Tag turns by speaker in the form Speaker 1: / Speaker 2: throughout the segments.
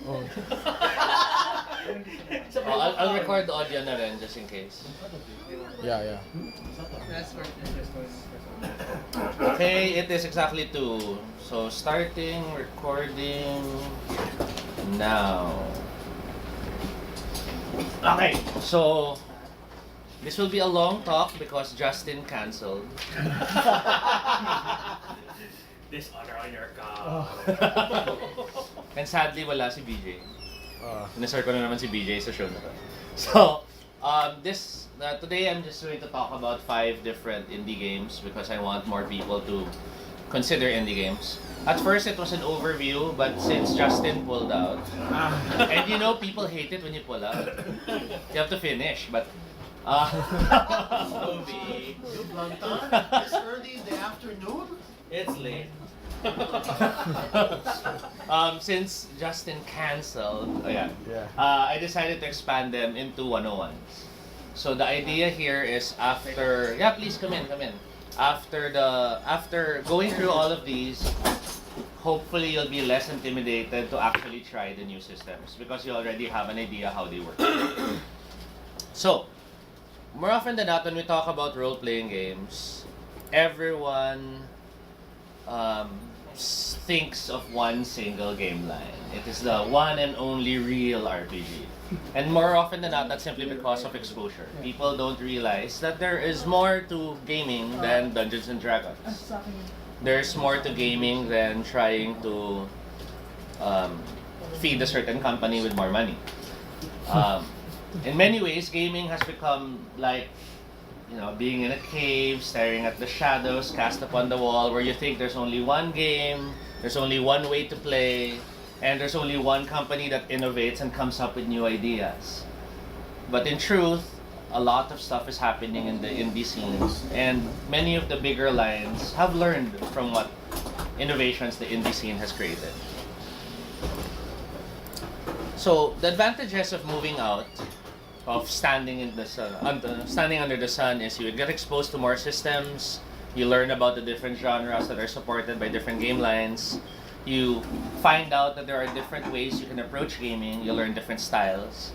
Speaker 1: Oh.
Speaker 2: I'll record the audio na rin just in case.
Speaker 1: Yeah.
Speaker 2: Okay, it is exactly 2. So starting recording now. Okay, so this will be a long talk because Justin canceled.
Speaker 3: Dishonor on your car.
Speaker 2: And sadly, wala si BJ.
Speaker 1: Uh,
Speaker 2: Inisar ko na naman si BJ sa show na to. So, today I'm just going to talk about 5 different indie games because I want more people to consider indie games. At first, it was an overview, but since Justin pulled out, and you know people hate it when you pull out. You have to finish, but...
Speaker 3: Tobie.
Speaker 4: You blanton? This early in the afternoon?
Speaker 3: It's late.
Speaker 2: Since Justin canceled,
Speaker 1: Yeah.
Speaker 2: I decided to expand them into 101s. So the idea here is after, please come in. After going through all of these, hopefully you'll be less intimidated to actually try the new systems because you already have an idea how they work. So, more often than not, when we talk about role-playing games, everyone thinks of one single game line. It is the one and only real RPG. And more often than not, that's simply because of exposure. People don't realize that there is more to gaming than Dungeons and Dragons. There's more to gaming than trying to feed a certain company with more money. In many ways, gaming has become like, being in a cave, staring at the shadows cast upon the wall, where you think there's only one game, there's only one way to play, and there's only one company that innovates and comes up with new ideas. But in truth, a lot of stuff is happening in the indie scenes, and many of the bigger lines have learned from what innovations the indie scene has created. So, the advantages of moving out, of standing in the sun, standing under the sun, is you get exposed to more systems. You learn about the different genres that are supported by different game lines. You find out that there are different ways you can approach gaming. You learn different styles.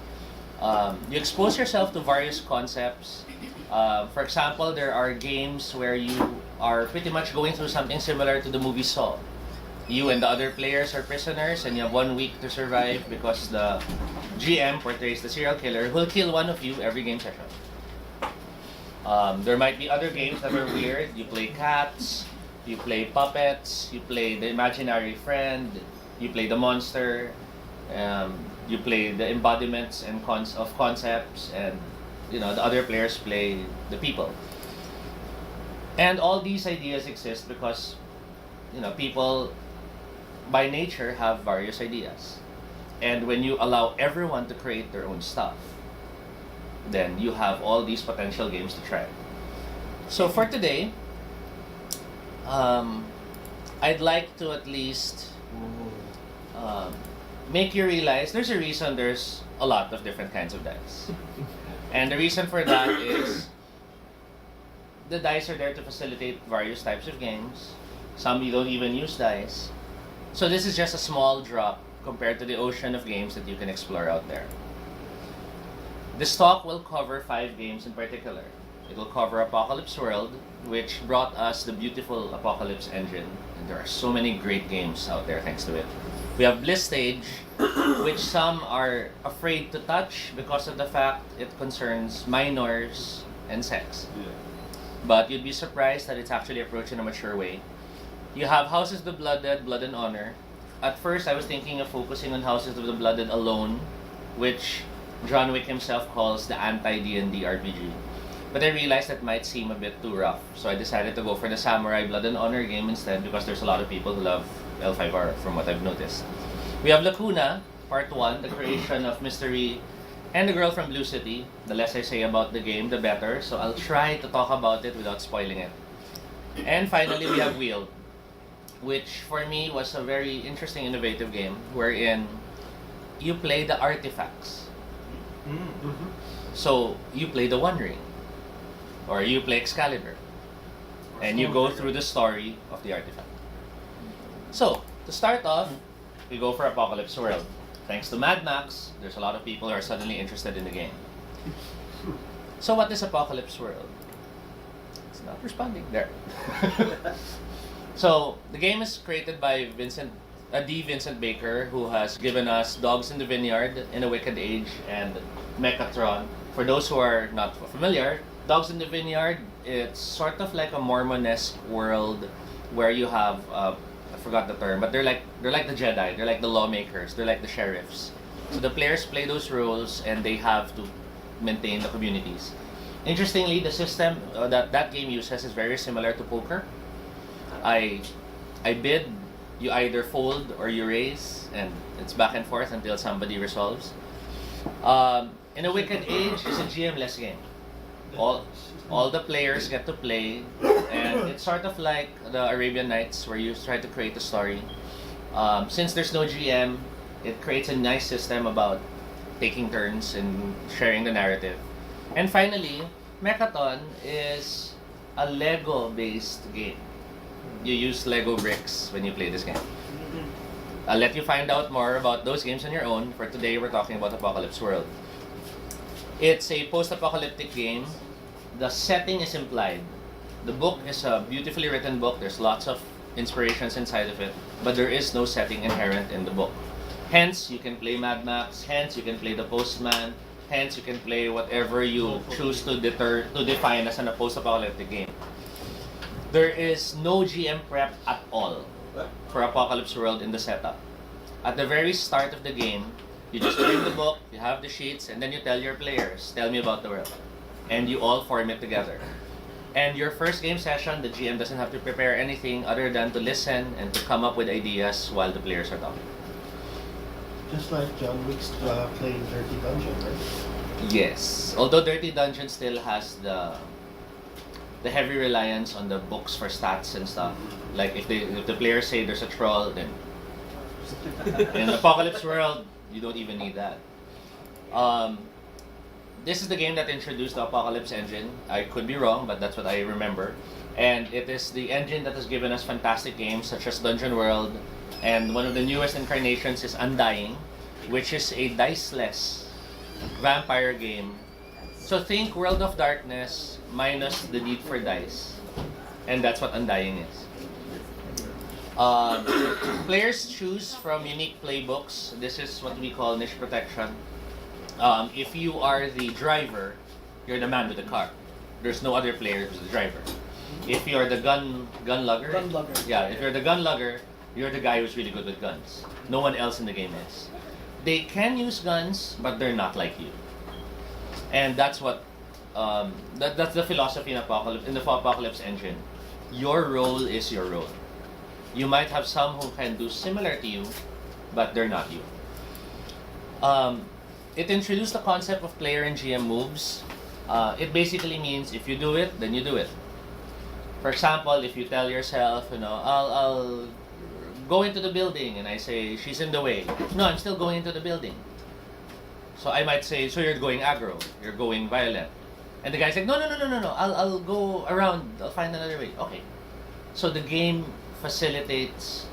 Speaker 2: You expose yourself to various concepts. For example, there are games where you are pretty much going through something similar to the movie Saw. You and the other players are prisoners and you have 1 week to survive because the GM portrays the serial killer who will kill one of you every game session. There might be other games that are weird. You play cats, you play puppets, you play the imaginary friend, you play the monster, you play the embodiments and of concepts, and the other players play the people. And all these ideas exist because people by nature have various ideas. And when you allow everyone to create their own stuff, then you have all these potential games to try. So for today, I'd like to at least make you realize there's a reason there's a lot of different kinds of dice. And the reason for that is the dice are there to facilitate various types of games. Some you don't even use dice. So this is just a small drop compared to the ocean of games that you can explore out there. This talk will cover 5 games in particular. It will cover Apocalypse World, which brought us the beautiful Apocalypse engine. And there are so many great games out there thanks to it. We have Bliss Stage, which some are afraid to touch because of the fact it concerns minors and sex. But you'd be surprised that it's actually approached in a mature way. You have Houses of the Blooded, Blood and Honor. At first, I was thinking of focusing on Houses of the Blooded alone, which John Wick himself calls the anti-D&D RPG. But I realized that might seem a bit too rough, so I decided to go for the Samurai Blood and Honor game instead because there's a lot of people who love L5R from what I've noticed. We have Lacuna, Part 1, the creation of Mystery and the girl from Blue City. The less I say about the game, the better, so I'll try to talk about it without spoiling it. And finally, we have Wheel, which for me was a very interesting, innovative game wherein you play the artifacts. So you play the One Ring, or you play Excalibur, and you go through the story of the artifact. So, to start off, we go for Apocalypse World. thanks to Mad Max, there's a lot of people who are suddenly interested in the game. So what is Apocalypse World? It's not responding there. So the game is created by D. Vincent Baker, who has given us Dogs in the Vineyard, In a Wicked Age, and Mechatron. For those who are not familiar, Dogs in the Vineyard, it's sort of like a Mormonesque world where you have I forgot the term, but they're like the Jedi, they're like the lawmakers, they're like the sheriffs. So the players play those roles and they have to maintain the communities. Interestingly, the system that game uses is very similar to poker. I bid, you either fold or you raise, and it's back and forth until somebody resolves. In a Wicked Age is a GM-less game. All the players get to play, and it's sort of like the Arabian Nights where you try to create a story. Since there's no GM, it creates a nice system about taking turns and sharing the narrative. And finally, Mechathon is a Lego-based game. You use Lego bricks when you play this game. I'll let you find out more about those games on your own. For today, we're talking about Apocalypse World. It's a post-apocalyptic game. The setting is implied. The book is a beautifully written book. There's lots of inspirations inside of it, but there is no setting inherent in the book. Hence, you can play Mad Max. Hence, you can play The Postman. Hence, you can play whatever you choose to define as a post-apocalyptic game. There is no GM prep at all for Apocalypse World in the setup. At the very start of the game, you just read the book, you have the sheets, and then you tell your players, tell me about the world. And you all form it together. And your first game session, the GM doesn't have to prepare anything other than to listen and to come up with ideas while the players are talking.
Speaker 4: Just like John Wick's playing Dirty Dungeon, right?
Speaker 2: Yes. Although Dirty Dungeon still has the heavy reliance on the books for stats and stuff. Like if the players say there's a troll, then in Apocalypse World, you don't even need that. This is the game that introduced the Apocalypse engine. I could be wrong, but that's what I remember. And it is the engine that has given us fantastic games such as Dungeon World, and one of the newest incarnations is Undying, which is a diceless vampire game. So think World of Darkness minus the need for dice. And that's what Undying is. Players choose from unique playbooks. This is what we call niche protection. If you are the driver, you're the man with the car. There's no other player who's the driver. If you're the gun lugger, yeah, if you're the gun lugger, you're the guy who's really good with guns. No one else in the game is. They can use guns, but they're not like you. And that's what that's the philosophy in the Apocalypse engine. Your role is your role. You might have some who can do similar to you, but they're not you. It introduced the concept of player and GM moves. It basically means if you do it, then you do it. For example, if you tell yourself, I'll go into the building, and I say, she's in the way. No, I'm still going into the building. So I might say, so you're going aggro, you're going violent. And the guy's like, no, I'll go around, I'll find another way. Okay. So the game facilitates,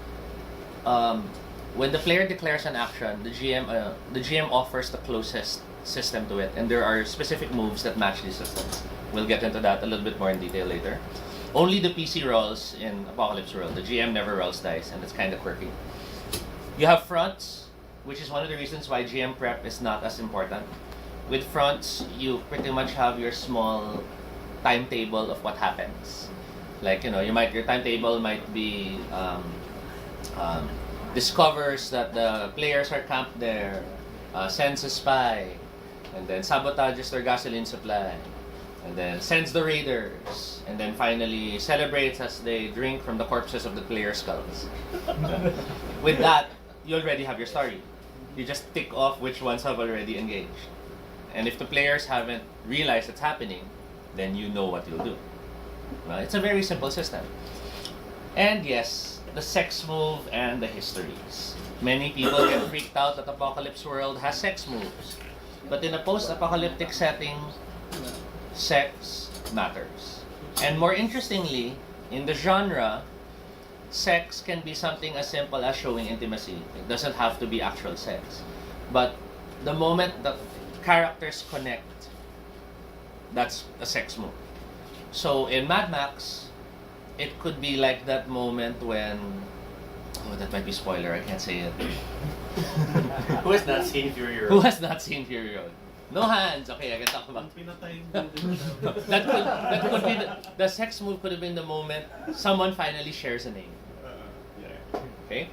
Speaker 2: when the player declares an action, the GM offers the closest system to it, and there are specific moves that match these systems. We'll get into that a little bit more in detail later. Only the PC rolls in Apocalypse World. The GM never rolls dice, and it's kind of quirky. You have fronts, which is one of the reasons why GM prep is not as important. With fronts, you pretty much have your small timetable of what happens. Like, your timetable might be discovers that the players are camped there, sends a spy, and then sabotages their gasoline supply, and then sends the raiders, and then finally celebrates as they drink from the corpses of the players' skulls. With that, you already have your story. You just tick off which ones have already engaged. And if the players haven't realized it's happening, then you know what you'll do. Well, it's a very simple system. And yes, the sex move and the histories. Many people get freaked out that Apocalypse World has sex moves. But in a post-apocalyptic setting, sex matters. And more interestingly, in the genre, sex can be something as simple as showing intimacy. It doesn't have to be actual sex. But the moment that characters connect, that's a sex move. So in Mad Max, it could be like that moment when... Oh, that might be spoiler, I can't say it.
Speaker 3: Who has not seen Fury Road?
Speaker 2: Who has not seen Fury Road? No hands. Okay, I can talk about that could be the sex move could have been the moment someone finally shares a name. Okay.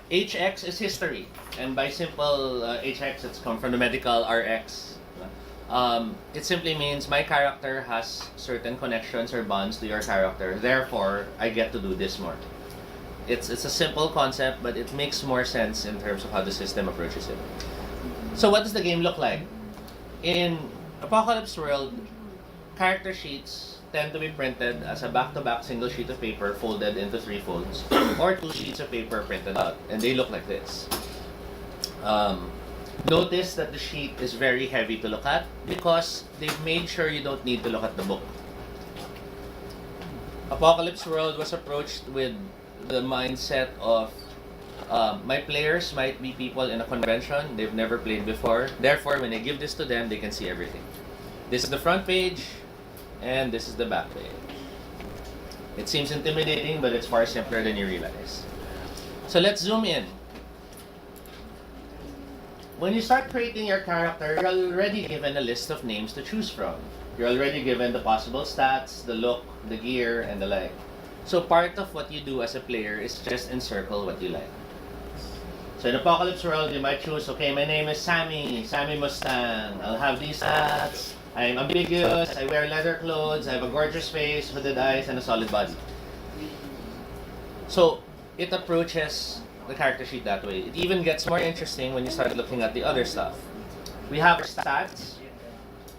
Speaker 2: HX is history, and by simple HX, it's come from the medical RX. It simply means my character has certain connections or bonds to your character. Therefore, I get to do this more. It's a simple concept, but it makes more sense in terms of how the system approaches it. So what does the game look like? In Apocalypse World, character sheets tend to be printed as a back-to-back single sheet of paper folded into 3 folds, or 2 sheets of paper printed out, and they look like this. Notice that the sheet is very heavy to look at because they've made sure you don't need to look at the book. Apocalypse World was approached with the mindset of my players might be people in a convention they've never played before. Therefore, when I give this to them, they can see everything. This is the front page, and this is the back page. It seems intimidating, but it's far simpler than you realize. So let's zoom in. When you start creating your character, you're already given a list of names to choose from. You're already given the possible stats, the look, the gear, and the like. So part of what you do as a player is just encircle what you like. So in Apocalypse World, you might choose, okay, my name is Sammy Mustang. I'll have these stats. I'm ambiguous, I wear leather clothes, I have a gorgeous face, hooded eyes, and a solid body. So it approaches the character sheet that way. It even gets more interesting when you start looking at the other stuff. We have our stats,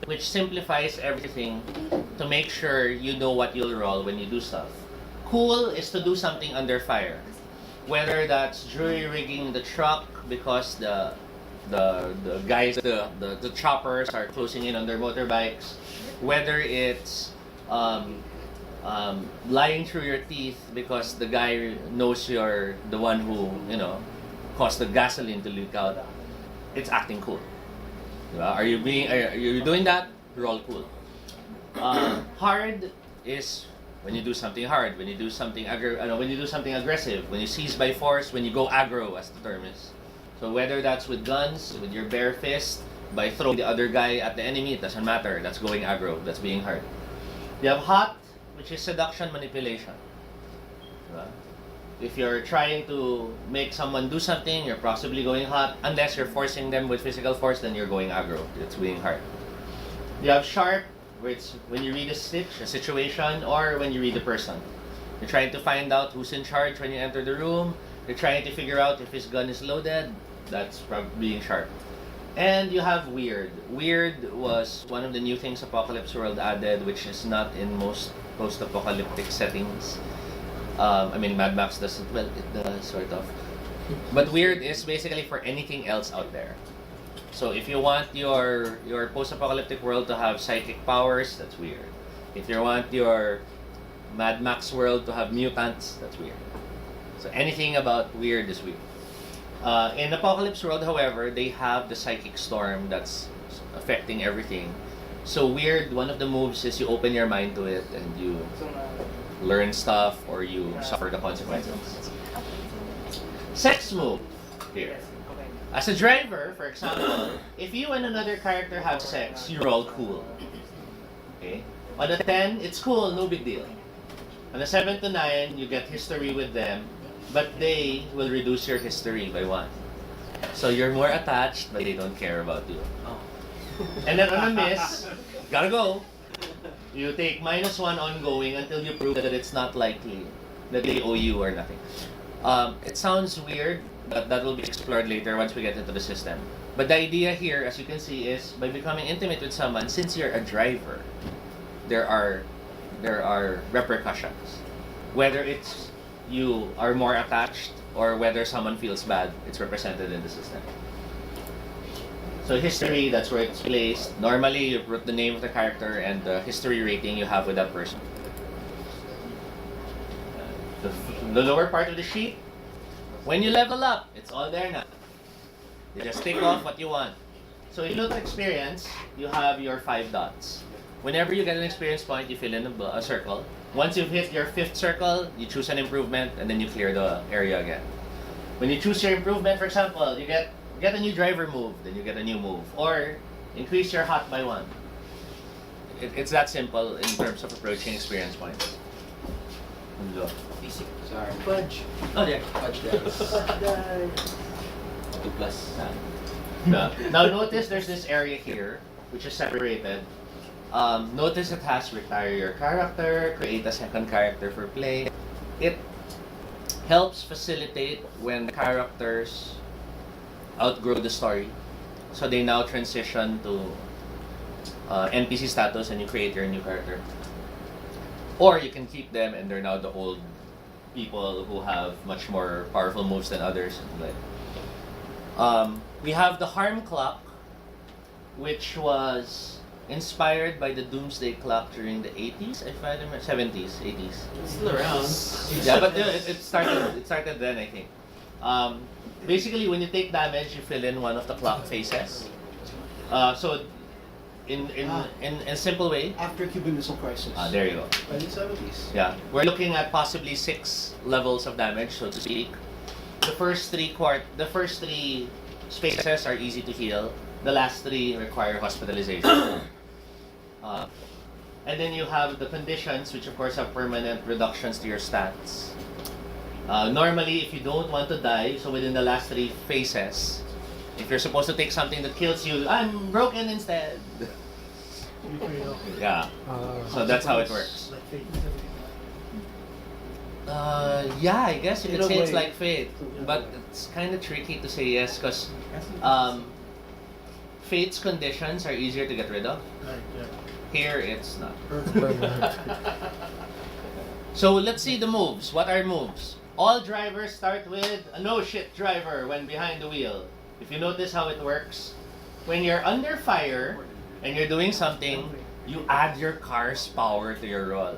Speaker 2: which simplifies everything to make sure you know what you'll roll when you do stuff. Cool is to do something under fire. Whether that's jury rigging the truck because the guys, the choppers are closing in on their motorbikes. Whether it's lying through your teeth because the guy knows you're the one who, caused the gasoline to leak out. It's acting cool. Are you doing that? Roll cool. Hard is when you do something hard, when you do something aggressive, when you seize by force, when you go aggro, as the term is. So whether that's with guns, with your bare fist, by throwing the other guy at the enemy, it doesn't matter. That's going aggro. That's being hard. You have hot, which is seduction, manipulation. If you're trying to make someone do something, you're possibly going hot. Unless you're forcing them with physical force, then you're going aggro. It's being hard. You have sharp, where it's when you read a situation, or when you read a person. You're trying to find out who's in charge when you enter the room. You're trying to figure out if his gun is loaded. That's probably being sharp. And you have weird. Weird was one of the new things Apocalypse World added, which is not in most post-apocalyptic settings. Mad Max doesn't, well, it does, sort of. But weird is basically for anything else out there. So if you want your post-apocalyptic world to have psychic powers, that's weird. If you want your Mad Max world to have mutants, that's weird. So anything about weird is weird. In Apocalypse World, however, they have the psychic storm that's affecting everything. So weird, one of the moves is you open your mind to it and you learn stuff or you suffer the consequences. Sex move here. As a driver, for example, if you and another character have sex, you roll cool. Okay? On a 10, it's cool, no big deal. On a 7 to 9, you get history with them, but they will reduce your history by 1. So you're more attached, but they don't care about you. And then on a miss, gotta go. You take -1 ongoing until you prove that it's not likely that they owe you or nothing. It sounds weird, but that will be explored later once we get into the system. But the idea here, as you can see, is by becoming intimate with someone, since you're a driver, there are repercussions. Whether it's you are more attached or whether someone feels bad, it's represented in the system. So history, that's where it's placed. Normally, you put the name of the character and the history rating you have with that person. On the lower part of the sheet, when you level up, it's all there now. You just take off what you want. So if you look at experience, you have your 5 dots. Whenever you get an experience point, you fill in a circle. Once you've hit your 5th circle, you choose an improvement, and then you clear the area again. When you choose your improvement, for example, you get a new driver move, then you get a new move. Or increase your hot by 1. It's that simple in terms of approaching experience points.
Speaker 3: Easy.
Speaker 4: Sorry. Fudge.
Speaker 2: Oh, yeah.
Speaker 3: Fudge dice. 2 plus.
Speaker 2: Now notice there's this area here, which is separated. Notice it has retire your character, create a second character for play. It helps facilitate when characters outgrow the story. So they now transition to NPC status and you create your new character. Or you can keep them and they're now the old people who have much more powerful moves than others. We have the harm clock, which was inspired by the doomsday clock during the 80s, if I remember, 70s, 80s.
Speaker 3: It's still around.
Speaker 2: Yeah, but it started then, I think. Basically, when you take damage, you fill in one of the clock faces. So, in a simple way.
Speaker 4: After Cuban Missile Crisis.
Speaker 2: There you go.
Speaker 4: By the 70s.
Speaker 2: Yeah, we're looking at possibly 6 levels of damage, so to speak. The first 3 spaces are easy to heal. The last 3 require hospitalization. And then you have the conditions, which of course have permanent reductions to your stats. Normally, if you don't want to die, so within the last 3 phases, if you're supposed to take something that kills you, I'm broken instead. Yeah. So that's how it works. Yeah, I guess you could say it's like Fate, but it's kind of tricky to say yes because Fate's conditions are easier to get rid of. Here, it's not. So let's see the moves. What are moves? All drivers start with a no-shit driver when behind the wheel. If you notice how it works, when you're under fire and you're doing something, you add your car's power to your roll.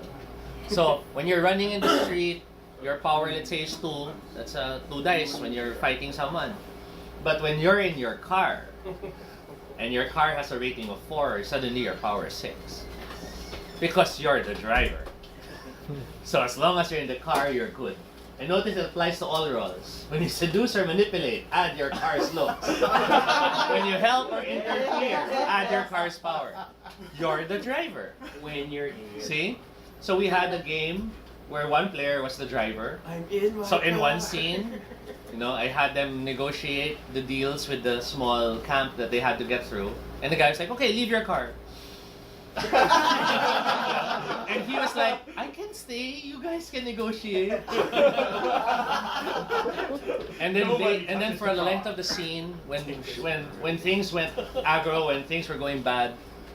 Speaker 2: So when you're running in the street, your power, let's say, is 2. That's 2 dice when you're fighting someone. But when you're in your car, and your car has a rating of 4, suddenly your power is 6. Because you're the driver. So as long as you're in the car, you're good. And notice it applies to all rolls. When you seduce or manipulate, add your car's looks. When you help or interfere, add your car's power. You're the driver.
Speaker 3: When you're
Speaker 2: See? So we had a game where one player was the driver.
Speaker 4: I'm in my
Speaker 2: So in one
Speaker 4: car.
Speaker 2: scene, I had them negotiate the deals with the small camp that they had to get through. And the guy was like, okay, leave your car. And he was like, I can stay, you guys can negotiate. And then for the length of the scene, when things went aggro, when things were going bad,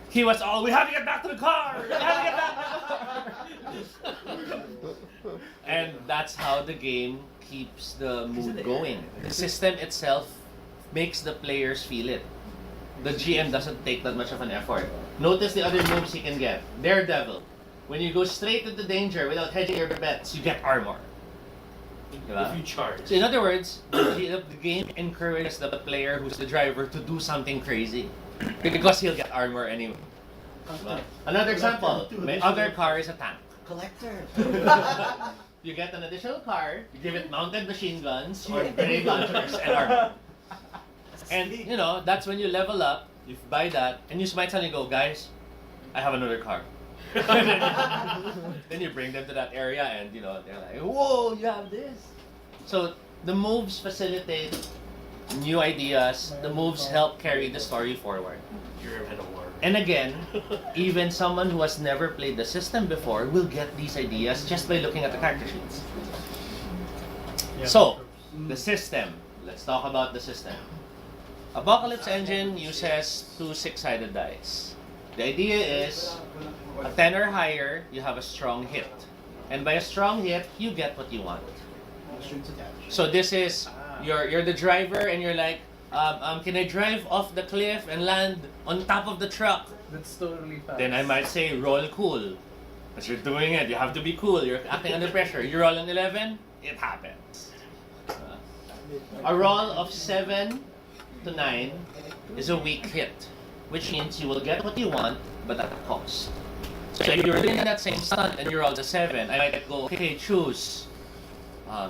Speaker 2: he was all, we have to get back to the car! We have to get back to the car! And that's how the game keeps the mood going. The system itself makes the players feel it. The GM doesn't take that much of an effort. Notice the other moves he can get. Daredevil. When you go straight into danger without hedging your bets, you get armor.
Speaker 3: If you charge.
Speaker 2: So in other words, the game encourages the player who's the driver to do something crazy. Because he'll get armor anyway. Another example, my other car is a tank.
Speaker 4: Collector.
Speaker 2: You get an additional car, you give it mounted machine guns or grenade launchers and armor. And that's when you level up, you buy that, and you might suddenly go, guys, I have another car. Then you bring them to that area and they're like, whoa, you have this. So the moves facilitate new ideas, the moves help carry the story forward.
Speaker 3: You're in a war.
Speaker 2: And again, even someone who has never played the system before will get these ideas just by looking at the character sheets. So, the system. Let's talk about the system. Apocalypse Engine uses 2 6-sided dice. The idea is, a 10 or higher, you have a strong hit. And by a strong hit, you get what you want. So this is, you're the driver and you're like, can I drive off the cliff and land on top of the truck?
Speaker 1: That's totally fast.
Speaker 2: Then I might say, roll cool. But you're doing it, you have to be cool, you're acting under pressure. You roll an 11, it happens. A roll of 7 to 9 is a weak hit, which means you will get what you want, but at a cost. So if you're in that same stunt and you roll the 7, I might go, okay, choose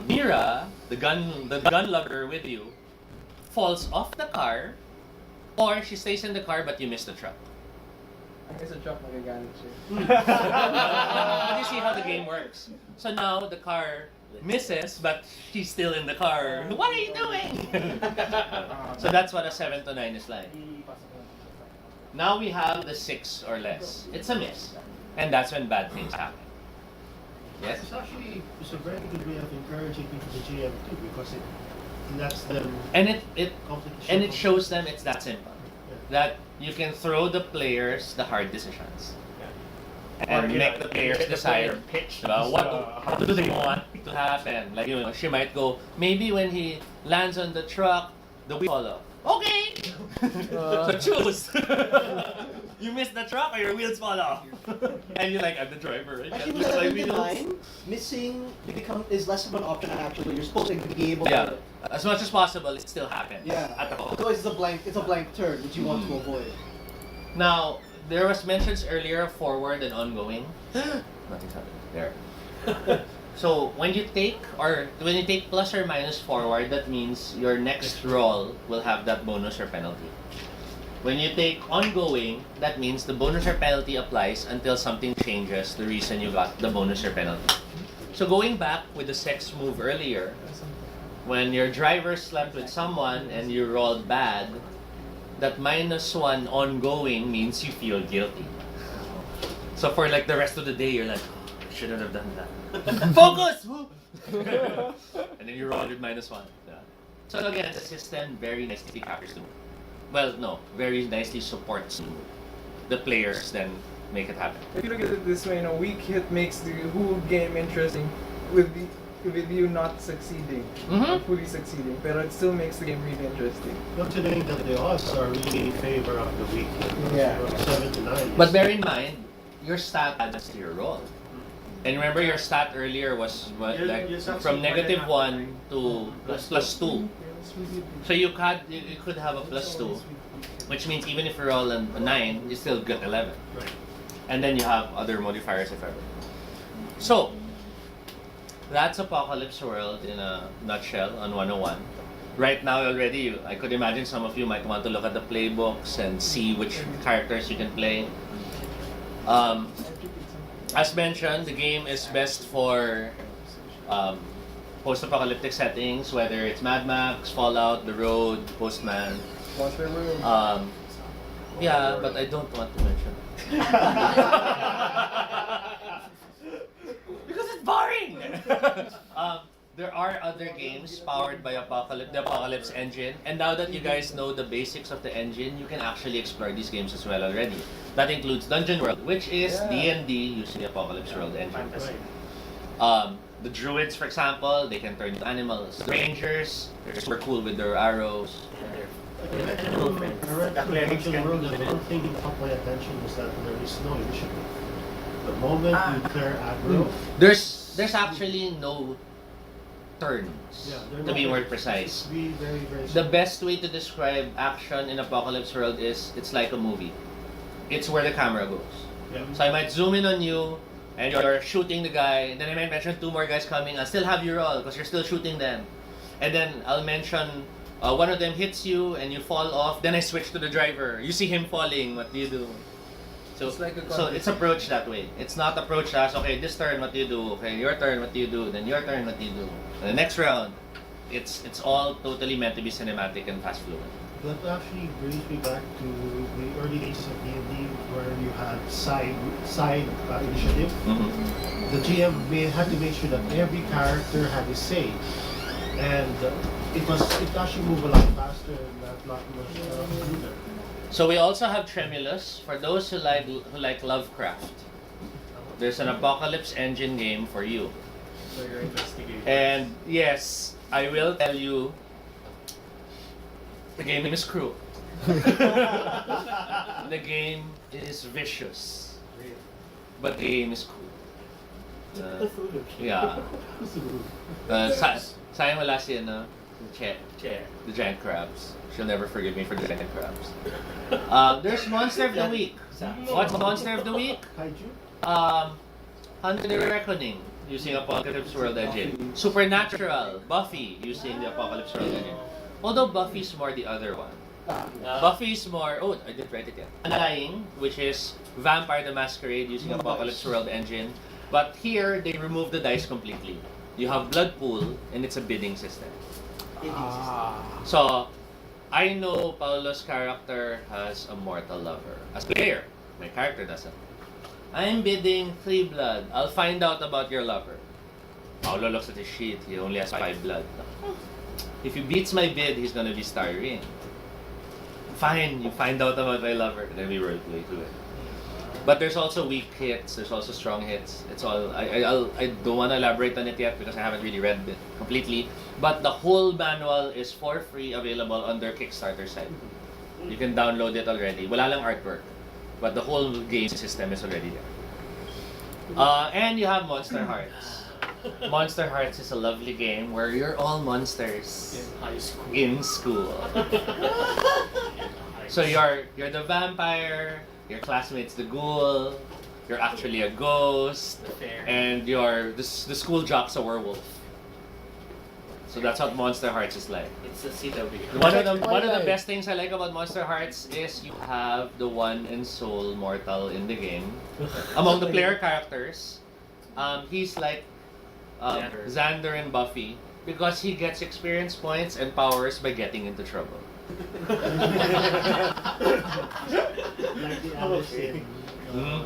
Speaker 2: Mira, the gun lugger with you, falls off the car, or she stays in the car but you miss the truck.
Speaker 5: I guess a truck magagalit siya.
Speaker 2: But you see how the game works. So now the car misses, but she's still in the car. What are you doing? So that's what a 7 to 9 is like. Now we have the 6 or less. It's a miss. And that's when bad things happen. Yes?
Speaker 4: It's a very good way of encouraging people to GM too, because it lets them
Speaker 2: And it
Speaker 4: complicate
Speaker 2: shows them it's that simple. That you can throw the players the hard decisions. And make the players decide
Speaker 3: pitch
Speaker 2: about how do they want to happen. Like, she might go, maybe when he lands on the truck, the wheel fall off. Okay! So choose! You miss the truck or your wheels fall off? And you're like, I'm the driver. Right?
Speaker 6: Actually,
Speaker 2: Looks like
Speaker 6: with
Speaker 2: wheels.
Speaker 6: 9, missing is less of an option actually. You're supposed to be able
Speaker 2: Yeah.
Speaker 6: to...
Speaker 2: As much as possible, it still happens.
Speaker 6: Yeah.
Speaker 2: At the home.
Speaker 6: Otherwise, it's a blank turn, which you want to avoid.
Speaker 2: Now, there was mentions earlier of forward and ongoing. Nothing's happening. There. So when you take plus or minus forward, that means your next roll will have that bonus or penalty. When you take ongoing, that means the bonus or penalty applies until something changes the reason you got the bonus or penalty. So going back with the sex move earlier, when your driver slept with someone and you rolled bad, that -1 ongoing means you feel guilty. So for like the rest of the day, you're like, oh, I shouldn't have done that. Focus! And then you roll with -1. Yeah. So again, the system very nicely captures the move. Well, no, very nicely supports the move. The players then make it happen.
Speaker 5: If you look at it this way, weak hit makes the whole game interesting with you not succeeding, not fully succeeding, but it still makes the game really interesting.
Speaker 4: Considering that the odds are really in favor of the weak hit.
Speaker 5: Yeah.
Speaker 4: 7 to 9.
Speaker 2: But bear in mind, your stat adds to your roll. And remember, your stat earlier was what, like from -1 to +2. So you could have a +2, which means even if you roll a 9, you still get 11.
Speaker 4: Right.
Speaker 2: And then you have other modifiers if ever. So that's Apocalypse World in a nutshell on 101. Right now already, I could imagine some of you might want to look at the playbooks and see which characters you can play. As mentioned, the game is best for post-apocalyptic settings, whether it's Mad Max, Fallout, The Road, Postman.
Speaker 5: Monster Room.
Speaker 2: Yeah, but I don't want to mention it. Because it's boring! There are other games powered by the Apocalypse engine, and now that you guys know the basics of the engine, you can actually explore these games as well already. That includes Dungeon World, which is D&D using the Apocalypse World engine. The druids, for example, they can turn into animals. The rangers, they're super cool with their arrows.
Speaker 4: The one thing that caught my attention was that there is no initiative. The moment you clear aggro,
Speaker 2: There's actually no turns, to be more precise.
Speaker 4: Very, very
Speaker 2: The best way to describe action in Apocalypse World is it's like a movie. It's where the camera goes.
Speaker 4: Yeah.
Speaker 2: So I might zoom in on you, and you're shooting the guy, and then I might mention 2 more guys coming. I'll still have you roll, because you're still shooting them. And then I'll mention one of them hits you, and you fall off. Then I switch to the driver. You see him falling, what do you do? So it's approached that way. It's not approached as, okay, this turn, what do you do? Okay, your turn, what do you do? Then your turn, what do you do? And the next round, it's all totally meant to be cinematic and fast flowing.
Speaker 4: That actually brings me back to the early days of D&D where you had side initiative. The GM had to make sure that every character had a say, and it actually moved a lot faster and not much smoother.
Speaker 2: So we also have Tremulous for those who like Lovecraft. There's an Apocalypse engine game for you.
Speaker 3: So you're investigating.
Speaker 2: And yes, I will tell you, the game is cruel. The game is vicious. But the game is cool. Yeah. Sayang wala si ano, Che, the giant crabs. She'll never forgive me for the giant crabs. There's Monster of the Week. What's Monster of the Week?
Speaker 4: Kaiju?
Speaker 2: Hunter the Reckoning, using Apocalypse World Engine. Supernatural, Buffy, using the Apocalypse World Engine. Although Buffy's more the other one. Buffy's more, oh, I didn't write it yet. Undying, which is Vampire the Masquerade using Apocalypse World Engine. But here, they remove the dice completely. You have Blood Pool, and it's a bidding system. So, I know Paolo's character has a mortal lover. As a player, my character doesn't. I'm bidding 3 blood. I'll find out about your lover. Paolo looks at his sheet. He only has 5 blood. If he beats my bid, he's gonna be starring. Fine, you find out about my lover. Then we roleplay to it. But there's also weak hits. There's also strong hits. It's all. I don't want to elaborate on it yet because I haven't really read it completely. But the whole manual is for free, available on their Kickstarter site. You can download it already. Wala lang artwork, but the whole game system is already there. And you have Monster Hearts. Monster Hearts is a lovely game where you're all monsters in school. So you're the vampire. Your classmate's the ghoul, you're actually a ghost, and the school jock's a werewolf. So that's what Monster Hearts is like.
Speaker 3: It's a CW.
Speaker 2: One of the best things I like about Monster Hearts is you have the one and sole mortal in the game. Among the player characters, he's like Xander and Buffy because he gets experience points and powers by getting into trouble.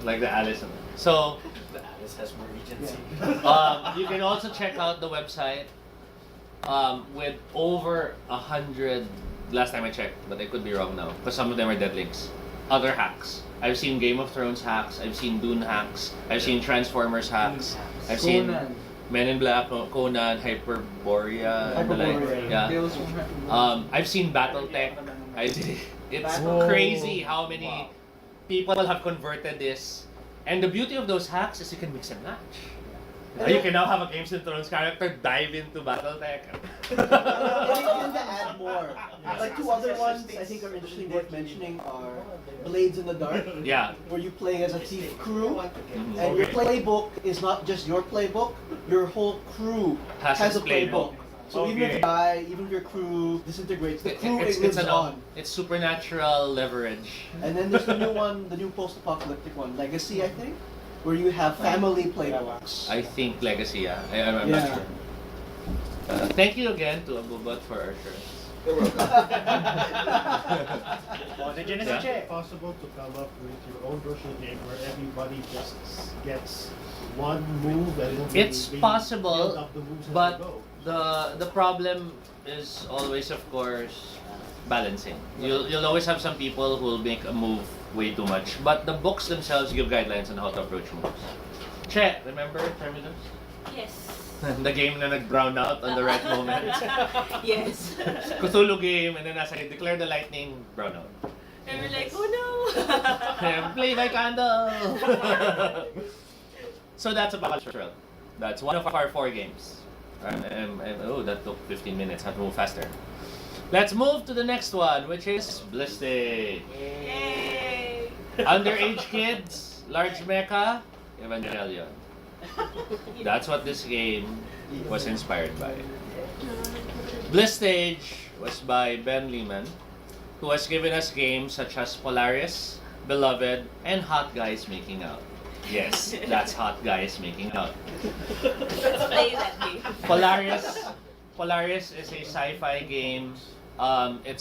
Speaker 2: Like the Alice. So
Speaker 3: The Alice has more agency.
Speaker 2: you can also check out the website with over 100. Last time I checked, but I could be wrong now because some of them are dead links. Other hacks. I've seen Game of Thrones hacks. I've seen Dune hacks. I've seen Transformers hacks. I've seen Men in Black, Conan, Hyperborea, and the like. Yeah. I've seen BattleTech. It's crazy how many people have converted this. And the beauty of those hacks is you can mix and match. You can now have a Games of Thrones character dive into BattleTech.
Speaker 6: And you can add more. Like 2 other ones I think are interesting worth mentioning are Blades in the Dark.
Speaker 2: Yeah.
Speaker 6: Where you play as a thief crew, and your playbook is not just your playbook. Your whole crew has a playbook. So even if you die, even if your crew disintegrates, the crew lives on.
Speaker 2: It's supernatural leverage.
Speaker 6: And then there's the new one, the new post-apocalyptic one, Legacy, I think, where you have family playbooks.
Speaker 2: I think Legacy, yeah. I'm not sure. Thank you again to Abubot for our shirts.
Speaker 3: You're welcome.
Speaker 4: Is it possible to come up with your own virtual game where everybody just gets one move and
Speaker 2: It's possible,
Speaker 4: build up the moves as
Speaker 2: but
Speaker 4: they go?
Speaker 2: the problem is always, of course, balancing. You'll always have some people who will make a move way too much, but the books themselves give guidelines on how to approach moves. Che, remember Terminus?
Speaker 7: Yes.
Speaker 2: The game na nag-brown out on the right moment.
Speaker 7: Yes.
Speaker 2: Cthulhu game, and then as I declare the lightning, brown out.
Speaker 7: And we're like, oh no!
Speaker 2: Play by candle! So that's Apocalypse World. That's one of our 4 games. Oh, that took 15 minutes. I have to move faster. Let's move to the next one, which is Blistage.
Speaker 7: Yay!
Speaker 2: Underage kids, large mecha, Evangelion. That's what this game was inspired by. Blistage was by Ben Lehman, who has given us games such as Polaris, Beloved, and Hot Guys Making Out. Yes, that's Hot Guys Making Out.
Speaker 7: Let's play that game.
Speaker 2: Polaris is a sci-fi game. It